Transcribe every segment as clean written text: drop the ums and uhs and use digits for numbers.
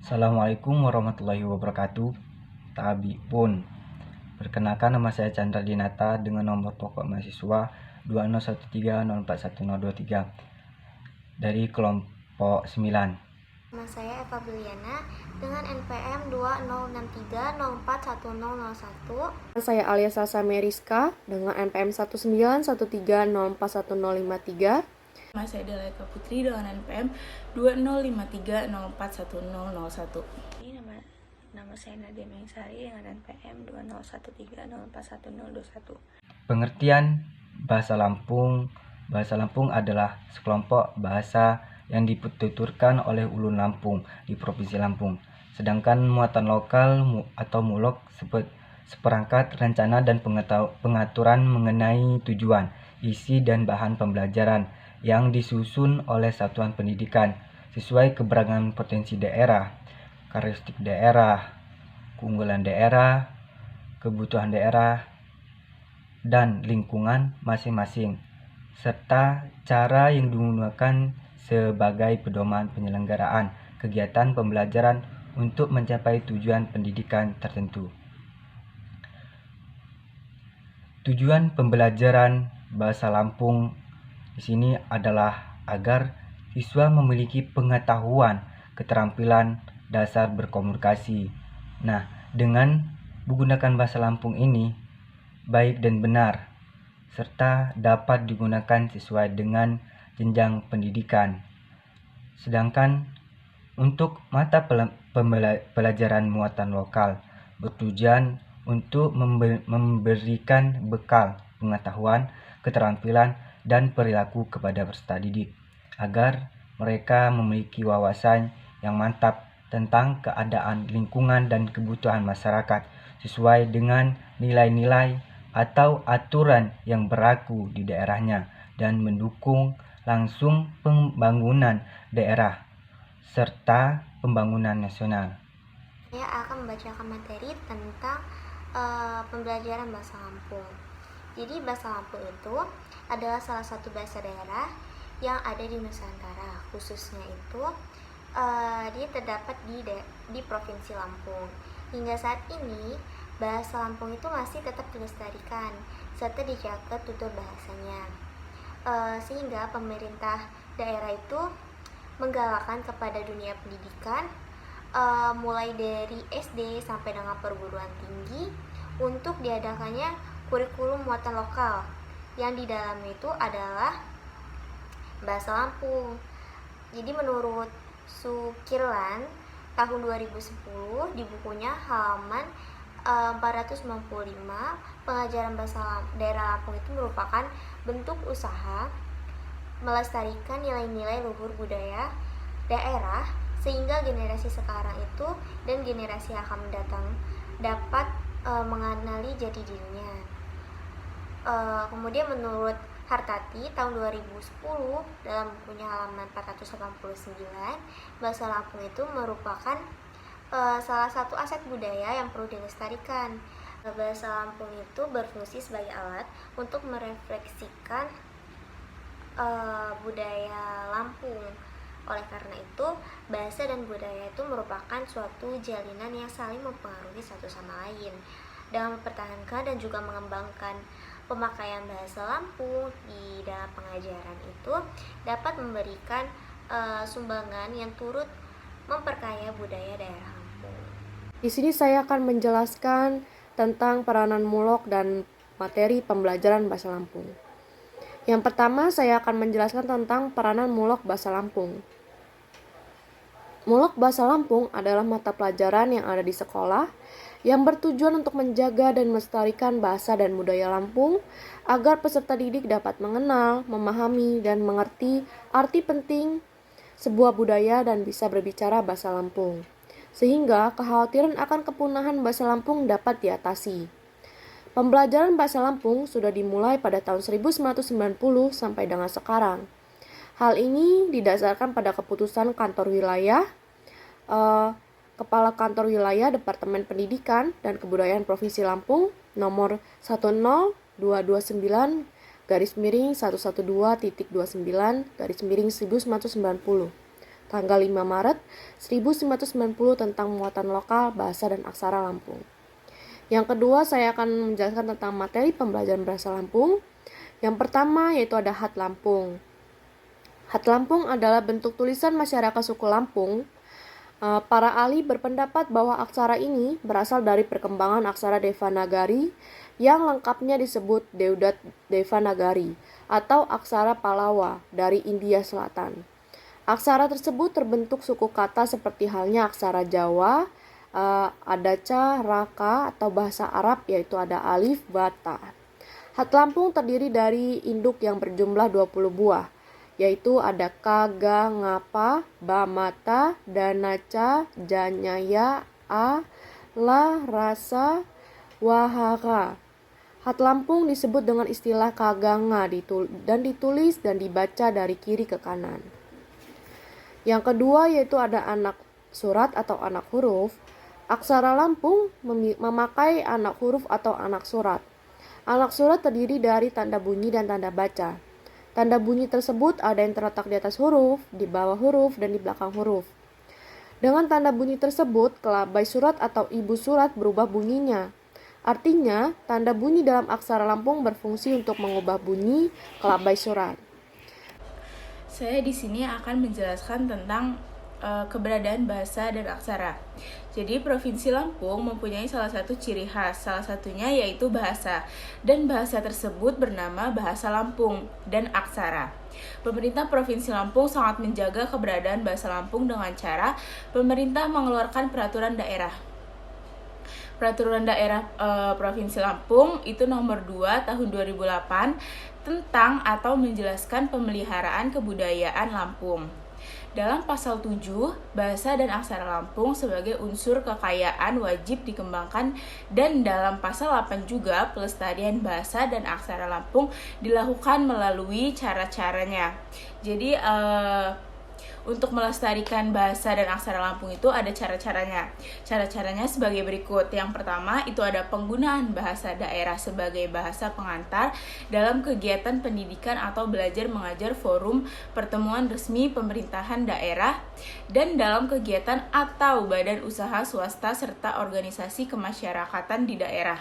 Assalamualaikum warahmatullahi wabarakatuh. Tabi pun. Perkenalkan, nama saya Chandra Dinata dengan nomor pokok mahasiswa 2013041023 dari kelompok 9. Nama saya Eva Biliana dengan NPM 2063041001. Saya Alia Salsa Meriska dengan NPM 1913041053. Nama saya Delaika Putri dengan NPM 2053041001. Nama saya Nadia Mengsari dengan NPM 2013041021. Pengertian bahasa Lampung. Bahasa Lampung adalah sekelompok bahasa yang dituturkan oleh ulun Lampung di Provinsi Lampung. Sedangkan muatan lokal atau mulok seperangkat rencana dan pengaturan mengenai tujuan, isi dan bahan pembelajaran yang disusun oleh satuan pendidikan sesuai keberagaman potensi daerah, karakteristik daerah, keunggulan daerah, kebutuhan daerah, dan lingkungan masing-masing, serta cara yang digunakan sebagai pedoman penyelenggaraan kegiatan pembelajaran untuk mencapai tujuan pendidikan tertentu. Tujuan pembelajaran bahasa Lampung di sini adalah agar siswa memiliki pengetahuan, keterampilan dasar berkomunikasi. Nah, dengan menggunakan bahasa Lampung ini baik dan benar, serta dapat digunakan sesuai dengan jenjang pendidikan. Sedangkan untuk mata pelajaran muatan lokal bertujuan untuk memberikan bekal pengetahuan, keterampilan, dan perilaku kepada peserta didik agar mereka memiliki wawasan yang mantap tentang keadaan lingkungan dan kebutuhan masyarakat sesuai dengan nilai-nilai atau aturan yang berlaku di daerahnya dan mendukung langsung pembangunan daerah serta pembangunan nasional. Saya akan membacakan materi tentang pembelajaran bahasa Lampung. Jadi bahasa Lampung itu adalah salah satu bahasa daerah yang ada di Nusantara, khususnya itu dia terdapat di Provinsi Lampung. Hingga saat ini bahasa Lampung itu masih tetap dilestarikan serta dijaga tutur bahasanya, sehingga pemerintah daerah itu menggalakkan kepada dunia pendidikan mulai dari SD sampai dengan perguruan tinggi untuk diadakannya kurikulum muatan lokal yang di dalamnya itu adalah bahasa Lampung. Jadi menurut Sukirlan tahun 2010 di bukunya halaman 495, pengajaran bahasa daerah Lampung itu merupakan bentuk usaha melestarikan nilai-nilai luhur budaya daerah sehingga generasi sekarang itu dan generasi yang akan mendatang dapat mengenali jati dirinya. Kemudian menurut Hartati tahun 2010 dalam bukunya halaman 489, bahasa Lampung itu merupakan salah satu aset budaya yang perlu dilestarikan. Bahasa Lampung itu berfungsi sebagai alat untuk merefleksikan budaya Lampung. Oleh karena itu, bahasa dan budaya itu merupakan suatu jalinan yang saling mempengaruhi satu sama lain. Dengan mempertahankan dan juga mengembangkan pemakaian bahasa Lampung di dalam pengajaran itu dapat memberikan sumbangan yang turut memperkaya budaya daerah Lampung. Di sini saya akan menjelaskan tentang peranan mulok dan materi pembelajaran bahasa Lampung. Yang pertama, saya akan menjelaskan tentang peranan mulok bahasa Lampung. Mulok bahasa Lampung adalah mata pelajaran yang ada di sekolah yang bertujuan untuk menjaga dan melestarikan bahasa dan budaya Lampung agar peserta didik dapat mengenal, memahami, dan mengerti arti penting sebuah budaya dan bisa berbicara bahasa Lampung, sehingga kekhawatiran akan kepunahan bahasa Lampung dapat diatasi. Pembelajaran bahasa Lampung sudah dimulai pada tahun 1990 sampai dengan sekarang. Hal ini didasarkan pada keputusan kantor wilayah, Kepala Kantor Wilayah Departemen Pendidikan dan Kebudayaan Provinsi Lampung nomor 10229/112.29/1990 tanggal 5 Maret 1990 tentang muatan lokal bahasa dan aksara Lampung. Yang kedua, saya akan menjelaskan tentang materi pembelajaran bahasa Lampung. Yang pertama yaitu ada Hat Lampung. Hat Lampung adalah bentuk tulisan masyarakat suku Lampung. Para ahli berpendapat bahwa aksara ini berasal dari perkembangan aksara Devanagari yang lengkapnya disebut Deodat Devanagari atau aksara Pallava dari India Selatan. Aksara tersebut terbentuk suku kata seperti halnya aksara Jawa, Adaca, Raka atau bahasa Arab yaitu ada alif, bata. Hat Lampung terdiri dari induk yang berjumlah 20 buah, yaitu ada Kaga, Ngapa, Bamata, Danaca, Janyaya, A, La, Rasa, Wahara. Hat Lampung disebut dengan istilah Kaganga dan ditulis dan dibaca dari kiri ke kanan. Yang kedua yaitu ada anak surat atau anak huruf. Aksara Lampung memakai anak huruf atau anak surat. Anak surat terdiri dari tanda bunyi dan tanda baca. Tanda bunyi tersebut ada yang terletak di atas huruf, di bawah huruf, dan di belakang huruf. Dengan tanda bunyi tersebut, kelabai surat atau ibu surat berubah bunyinya. Artinya, tanda bunyi dalam aksara Lampung berfungsi untuk mengubah bunyi kelabai surat. Saya di sini akan menjelaskan tentang keberadaan bahasa dan aksara. Jadi Provinsi Lampung mempunyai salah satu ciri khas, salah satunya yaitu bahasa. Dan bahasa tersebut bernama Bahasa Lampung dan aksara. Pemerintah Provinsi Lampung sangat menjaga keberadaan bahasa Lampung dengan cara pemerintah mengeluarkan peraturan daerah. Peraturan daerah Provinsi Lampung itu nomor 2 tahun 2008 tentang atau menjelaskan pemeliharaan kebudayaan Lampung. Dalam pasal 7, bahasa dan aksara Lampung sebagai unsur kekayaan wajib dikembangkan dan dalam pasal 8 juga pelestarian bahasa dan aksara Lampung dilakukan melalui cara-caranya. Jadi untuk melestarikan bahasa dan aksara Lampung itu ada cara-caranya. Cara-caranya sebagai berikut. Yang pertama itu ada penggunaan bahasa daerah sebagai bahasa pengantar dalam kegiatan pendidikan atau belajar mengajar forum pertemuan resmi pemerintahan daerah dan dalam kegiatan atau badan usaha swasta serta organisasi kemasyarakatan di daerah.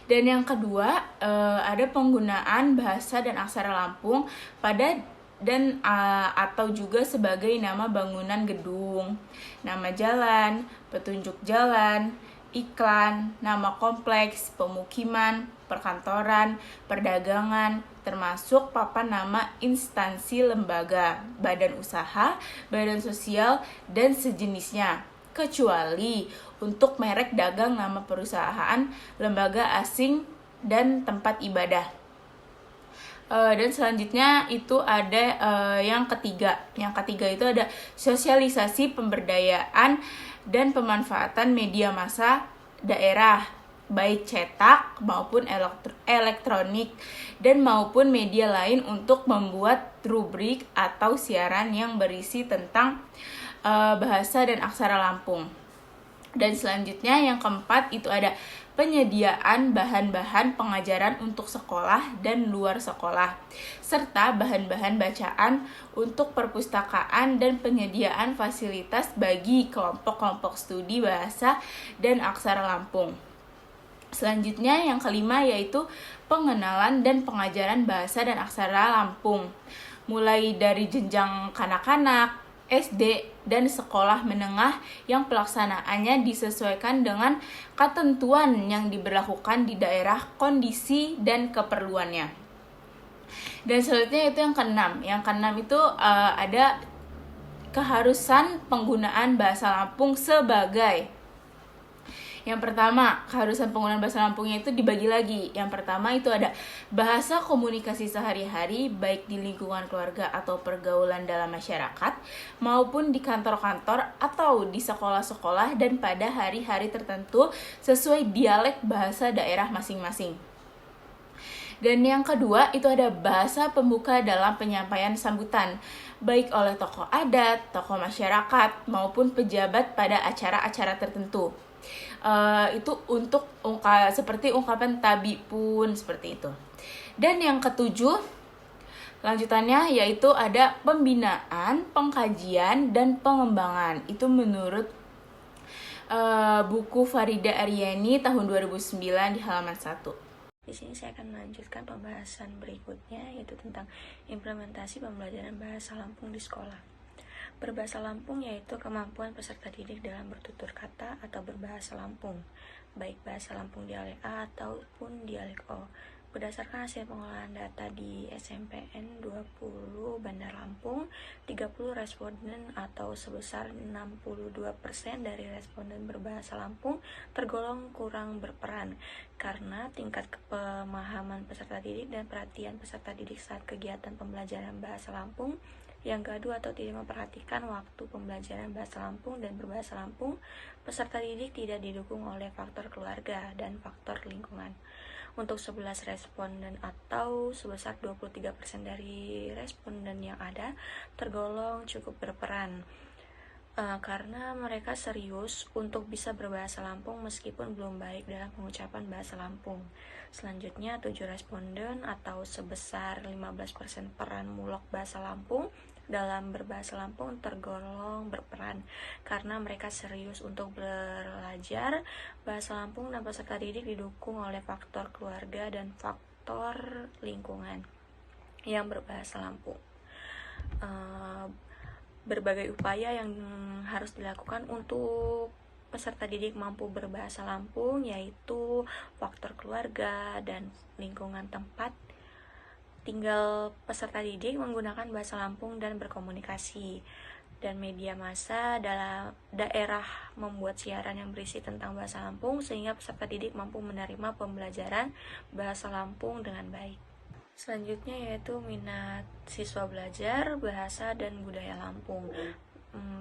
Dan yang kedua ada penggunaan bahasa dan aksara Lampung pada atau juga sebagai nama bangunan gedung, nama jalan, petunjuk jalan, iklan, nama kompleks, pemukiman, perkantoran, perdagangan, termasuk papan nama instansi lembaga, badan usaha, badan sosial, dan sejenisnya, kecuali untuk merek dagang nama perusahaan, lembaga asing, dan tempat ibadah. Dan selanjutnya itu ada yang ketiga. Yang ketiga itu ada sosialisasi pemberdayaan dan pemanfaatan media massa daerah, baik cetak maupun elektronik dan maupun media lain untuk membuat rubrik atau siaran yang berisi tentang bahasa dan aksara Lampung. Dan selanjutnya yang keempat itu ada penyediaan bahan-bahan pengajaran untuk sekolah dan luar sekolah, serta bahan-bahan bacaan untuk perpustakaan dan penyediaan fasilitas bagi kelompok-kelompok studi bahasa dan aksara Lampung. Selanjutnya yang kelima yaitu pengenalan dan pengajaran bahasa dan aksara Lampung, mulai dari jenjang kanak-kanak, SD, dan sekolah menengah yang pelaksanaannya disesuaikan dengan ketentuan yang diberlakukan di daerah, kondisi, dan keperluannya. Dan selanjutnya itu yang keenam. Yang keenam itu ada keharusan penggunaan bahasa Lampung sebagai. Yang pertama, keharusan penggunaan bahasa Lampungnya itu dibagi lagi. Yang pertama itu ada bahasa komunikasi sehari-hari, baik di lingkungan keluarga atau pergaulan dalam masyarakat, maupun di kantor-kantor atau di sekolah-sekolah dan pada hari-hari tertentu sesuai dialek bahasa daerah masing-masing. Dan yang kedua itu ada bahasa pembuka dalam penyampaian sambutan, baik oleh tokoh adat, tokoh masyarakat, maupun pejabat pada acara-acara tertentu. Itu untuk seperti ungkapan tabi pun seperti itu. Dan yang ketujuh, Lanjutannya yaitu ada pembinaan, pengkajian, dan pengembangan. Itu menurut buku Farida Aryani tahun 2009 di halaman 1. Di sini saya akan melanjutkan pembahasan berikutnya, yaitu tentang implementasi pembelajaran bahasa Lampung di sekolah. Berbahasa Lampung yaitu kemampuan peserta didik dalam bertutur kata atau berbahasa Lampung, baik bahasa Lampung dialek A ataupun dialek O. Berdasarkan hasil pengolahan data di SMPN 20 Bandar Lampung, 30 responden atau sebesar 62% dari responden berbahasa Lampung tergolong kurang berperan karena tingkat pemahaman peserta didik dan perhatian peserta didik saat kegiatan pembelajaran bahasa Lampung yang gaduh atau tidak memperhatikan waktu pembelajaran bahasa Lampung dan berbahasa Lampung, peserta didik tidak didukung oleh faktor keluarga dan faktor lingkungan. Untuk 11 responden atau sebesar 23% dari responden yang ada tergolong cukup berperan karena mereka serius untuk bisa berbahasa Lampung meskipun belum baik dalam pengucapan bahasa Lampung. Selanjutnya 7 responden atau sebesar 15% peran mulok bahasa Lampung dalam berbahasa Lampung tergolong berperan karena mereka serius untuk belajar bahasa Lampung dan peserta didik didukung oleh faktor keluarga dan faktor lingkungan yang berbahasa Lampung. Berbagai upaya yang harus dilakukan untuk peserta didik mampu berbahasa Lampung yaitu faktor keluarga dan lingkungan tempat. Tinggal peserta didik menggunakan bahasa Lampung dan berkomunikasi. Dan media massa dalam daerah membuat siaran yang berisi tentang bahasa Lampung sehingga peserta didik mampu menerima pembelajaran bahasa Lampung dengan baik. Selanjutnya yaitu minat siswa belajar bahasa dan budaya Lampung.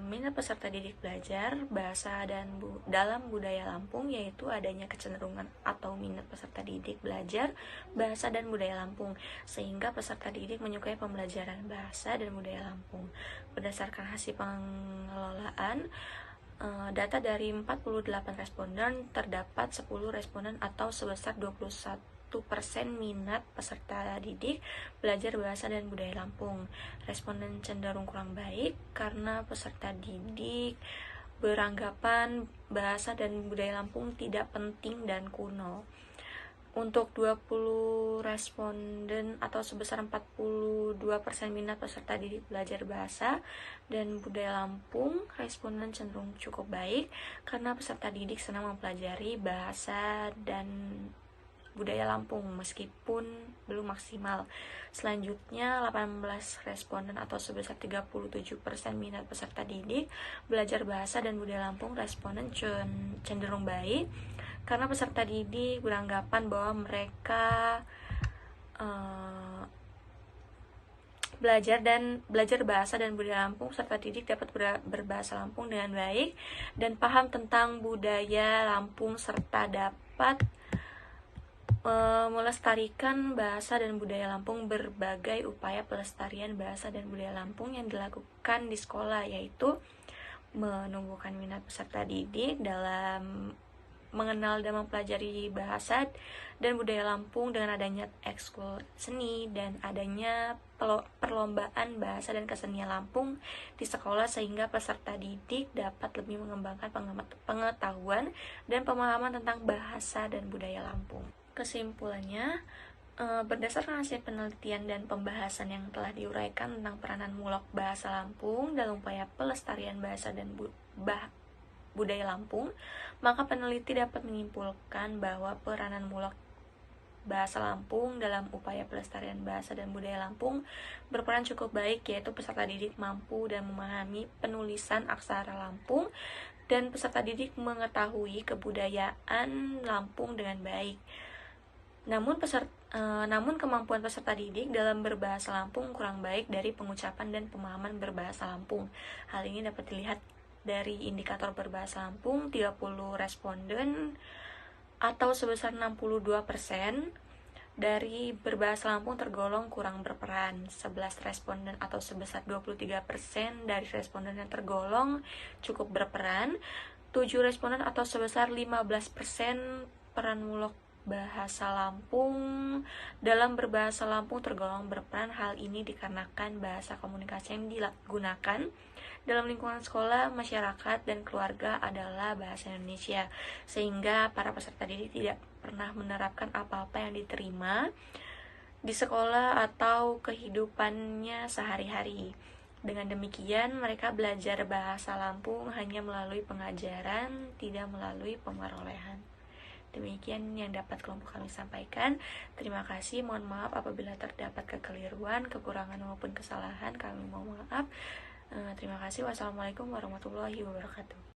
Minat peserta didik belajar bahasa dan dalam budaya Lampung yaitu adanya kecenderungan atau minat peserta didik belajar bahasa dan budaya Lampung sehingga peserta didik menyukai pembelajaran bahasa dan budaya Lampung. Berdasarkan hasil pengelolaan data dari 48 responden terdapat 10 responden atau sebesar 21% minat peserta didik belajar bahasa dan budaya Lampung. Responden cenderung kurang baik karena peserta didik beranggapan bahasa dan budaya Lampung tidak penting dan kuno. Untuk 20 responden atau sebesar 42% minat peserta didik belajar bahasa dan budaya Lampung, responden cenderung cukup baik karena peserta didik senang mempelajari bahasa dan budaya Lampung meskipun belum maksimal. Selanjutnya 18 responden atau sebesar 37% minat peserta didik belajar bahasa dan budaya Lampung, responden cenderung baik karena peserta didik beranggapan bahwa mereka belajar bahasa dan budaya Lampung, peserta didik dapat berbahasa Lampung dengan baik dan paham tentang budaya Lampung serta dapat melestarikan bahasa dan budaya Lampung. Berbagai upaya pelestarian bahasa dan budaya Lampung yang dilakukan di sekolah yaitu menumbuhkan minat peserta didik dalam mengenal dan mempelajari bahasa dan budaya Lampung dengan adanya ekskul seni dan adanya perlombaan bahasa dan kesenian Lampung di sekolah sehingga peserta didik dapat lebih mengembangkan pengetahuan dan pemahaman tentang bahasa dan budaya Lampung. Kesimpulannya, berdasarkan hasil penelitian dan pembahasan yang telah diuraikan tentang peranan mulok bahasa Lampung dalam upaya pelestarian bahasa dan budaya Lampung, maka peneliti dapat menyimpulkan bahwa peranan mulok bahasa Lampung dalam upaya pelestarian bahasa dan budaya Lampung berperan cukup baik, yaitu peserta didik mampu dan memahami penulisan aksara Lampung dan peserta didik mengetahui kebudayaan Lampung dengan baik. Namun kemampuan peserta didik dalam berbahasa Lampung kurang baik dari pengucapan dan pemahaman berbahasa Lampung. Hal ini dapat dilihat dari indikator berbahasa Lampung. 30 responden atau sebesar 62% dari berbahasa Lampung tergolong kurang berperan. 11 responden atau sebesar 23% dari responden yang tergolong cukup berperan. 7 responden atau sebesar 15% peran mulok bahasa Lampung dalam berbahasa Lampung tergolong berperan. Hal ini dikarenakan bahasa komunikasi yang digunakan dalam lingkungan sekolah, masyarakat, dan keluarga adalah bahasa Indonesia, sehingga para peserta didik tidak pernah menerapkan apa-apa yang diterima di sekolah atau kehidupannya sehari-hari. Dengan demikian, mereka belajar bahasa Lampung hanya melalui pengajaran, tidak melalui pemarolehan. Demikian yang dapat kelompok kami sampaikan. Terima kasih, mohon maaf apabila terdapat kekeliruan, kekurangan maupun kesalahan, kami mohon maaf. Terima kasih. Wassalamualaikum warahmatullahi wabarakatuh.